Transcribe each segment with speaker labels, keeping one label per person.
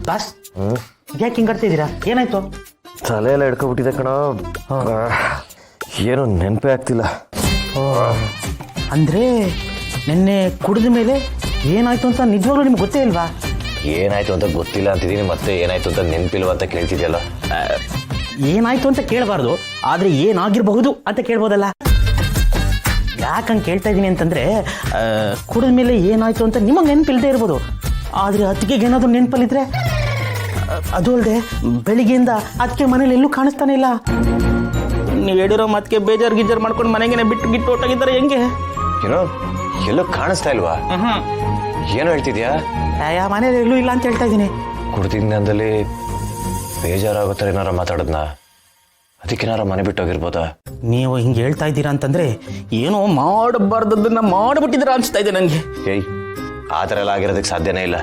Speaker 1: Boss ಯಾಕೆ ಹಿಂಗಾಡ್ತಾ ಇದ್ದೀರಾ? ಏನಾಯ್ತು?
Speaker 2: ತಲೆ ಎಲ್ಲ ಹಿಡ್ಕೊಬಿಟ್ಟಿದೆ ಕಣ. ಏನು ನೆನಪೇ ಆಗ್ತಿಲ್ಲ.
Speaker 1: ಅಂದ್ರೆ ನಿನ್ನೆ ಕುಡಿದ ಮೇಲೆ ಏನಾಯ್ತು ಅಂತ ನಿಜವಾಗ್ಲೂ ನಿಮ್ಗೆ ಗೊತ್ತೇ ಇಲ್ವಾ?
Speaker 2: ಏನಾಯ್ತು ಅಂತ ಗೊತ್ತಿಲ್ಲ ಅಂತಿದ್ದೀನಿ, ಮತ್ತೆ ಏನಾಯ್ತು ಅಂತ ನೆನಪಿಲ್ವ ಅಂತ ಕೇಳ್ತಿದ್ಯಲ್ಲ.
Speaker 1: ಏನಾಯ್ತು ಅಂತ ಕೇಳಬಾರ್ದು, ಆದ್ರೆ ಏನಾಗಿರಬಹುದು ಅಂತ ಕೇಳ್ಬೋದಲ್ಲ. ಯಾಕಂಗೆ ಕೇಳ್ತಾ ಇದ್ದೀನಿ ಅಂತಂದ್ರೆ ಕುಡಿದ ಮೇಲೆ ಏನಾಯ್ತು ಅಂತ ನಿಮಗೆ ನೆನಪಿಲ್ಲದೆ ಇರ್ಬೋದು, ಆದ್ರೆ ಅತ್ತಿಗೆಗೆ ಏನಾದ್ರು ನೆನಪಲ್ಲಿದ್ರೆ ಅದು ಅಲ್ಲದೆ ಬೆಳಿಗ್ಗೆಯಿಂದ ಅದಕ್ಕೆ ಮನೇಲಿ ಎಲ್ಲೂ ಕಾಣಿಸ್ತಾನೆ ಇಲ್ಲ. ನೀವು ಹೇಳಿರೋ ಮತ್ತಿಗೆ ಬೇಜಾರು ಗಿಜಾರು ಮಾಡ್ಕೊಂಡು ಮನೆಗೇನೆ ಬಿಟ್ಟು ಹೊಟ್ಟಾಗಿದ್ದಾರೆ ಹೆಂಗೆ?
Speaker 2: ಏನೋ ಎಲ್ಲೂ ಕಾಣಿಸ್ತಾ ಇಲ್ವಾ? ಏನೋ ಹೇಳ್ತಿದ್ಯಾ?
Speaker 1: ಮನೇಲಿ ಎಲ್ಲೂ ಇಲ್ಲ ಅಂತ ಹೇಳ್ತಾ ಇದ್ದೀನಿ.
Speaker 2: ಕುಡ್ದಿದ್ದಲ್ಲಿ ಬೇಜಾರಾಗೋ ಥರ ಏನಾರ ಮಾತಾಡದ್ನ, ಅದಕ್ಕೇನಾರ ಮನೆ ಬಿಟ್ಟೋಗಿರ್ಬೋದಾ?
Speaker 1: ನೀವು ಹಿಂಗೆ ಹೇಳ್ತಾ ಇದ್ದೀರಾ ಅಂತಂದ್ರೆ ಏನೋ ಮಾಡಬಾರ್ದನ್ನ ಮಾಡಿಬಿಟ್ಟಿದ್ದೀರಾ ಅನ್ಸ್ತಾ ಇದೆ ನನಗೆ.
Speaker 2: ಏಯ್, ಆ ಥರ ಎಲ್ಲ ಆಗಿರೋದಕ್ಕೆ ಸಾಧ್ಯನೇ ಇಲ್ಲ.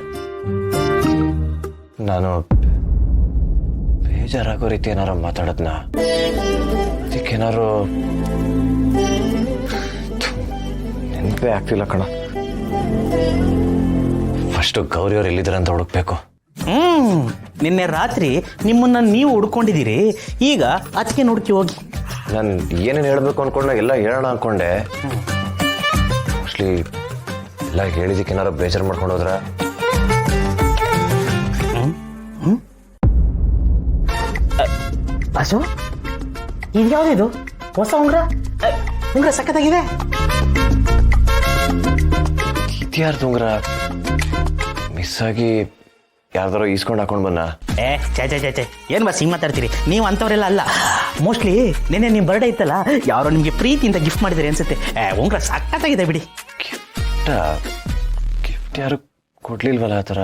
Speaker 2: ನಾನು ಬೇಜಾರಾಗೋ ರೀತಿ ಏನಾರ ಮಾತಾಡದ್ನ, ಅದಕ್ಕೇನಾರು ನೆನಪೇ ಆಗ್ತಿಲ್ಲ ಕಣ. ಫಸ್ಟು ಗೌರಿಯವ್ರು ಎಲ್ಲಿದ್ದಾರೆ ಅಂತ ಹುಡುಕ್ಬೇಕು.
Speaker 1: ನಿನ್ನೆ ರಾತ್ರಿ ನಿಮ್ಮನ್ನ ನೀವು ಹುಡ್ಕೊಂಡಿದ್ದೀರಿ, ಈಗ ಅದಕ್ಕೆ ನೋಡ್ಕಿ ಹೋಗಿ.
Speaker 2: ನಾನು ಏನೇನು ಹೇಳಬೇಕು ಅನ್ಕೊಂಡಾಗ ಎಲ್ಲ ಹೇಳೋಣ ಅನ್ಕೊಂಡೆ. ಮೋಸ್ಟ್ಲಿ ಎಲ್ಲ ಹೇಳಿದಕ್ಕೆ ಏನಾರು ಬೇಜಾರು ಮಾಡ್ಕೊಂಡು ಹೋದ್ರ.
Speaker 1: ಬಾಸು, ಇದು ಯಾವ್ದಿದು ಹೊಸ ಉಂಗ್ರ? ಉಂಗ್ರ ಸಖತ್ತಾಗಿದೆ.
Speaker 2: ಇದ್ಯಾರ್ದು ಉಂಗ್ರ? ಮಿಸ್ ಆಗಿ ಯಾರ್ದಾರೋ ಈಸ್ಕೊಂಡು ಹಾಕೊಂಡು ಬನ್ನ.
Speaker 1: ಚೇ ಏನ್ ಬಸ್ ಹಿಂಗ್ ಮಾತಾಡ್ತೀರಿ? ನೀವು ಅಂತವ್ರೆಲ್ಲ ಅಲ್ಲ. ಮೋಸ್ಟ್ಲಿ ನಿನ್ನೆ ನಿಮ್ಮ ಬರ್ಡೇ ಇತ್ತಲ್ಲ, ಯಾರೋ ನಿಮ್ಗೆ ಪ್ರೀತಿಯಿಂದ ಗಿಫ್ಟ್ ಮಾಡಿದಾರೆ ಅನ್ಸುತ್ತೆ. ಉಂಗ್ರ ಸಖತ್ತಾಗಿದೆ ಬಿಡಿ.
Speaker 2: ಗಿಫ್ಟ್ ಯಾರು ಕೊಡ್ಲಿಲ್ವಲ್ಲ ಆ ಥರ?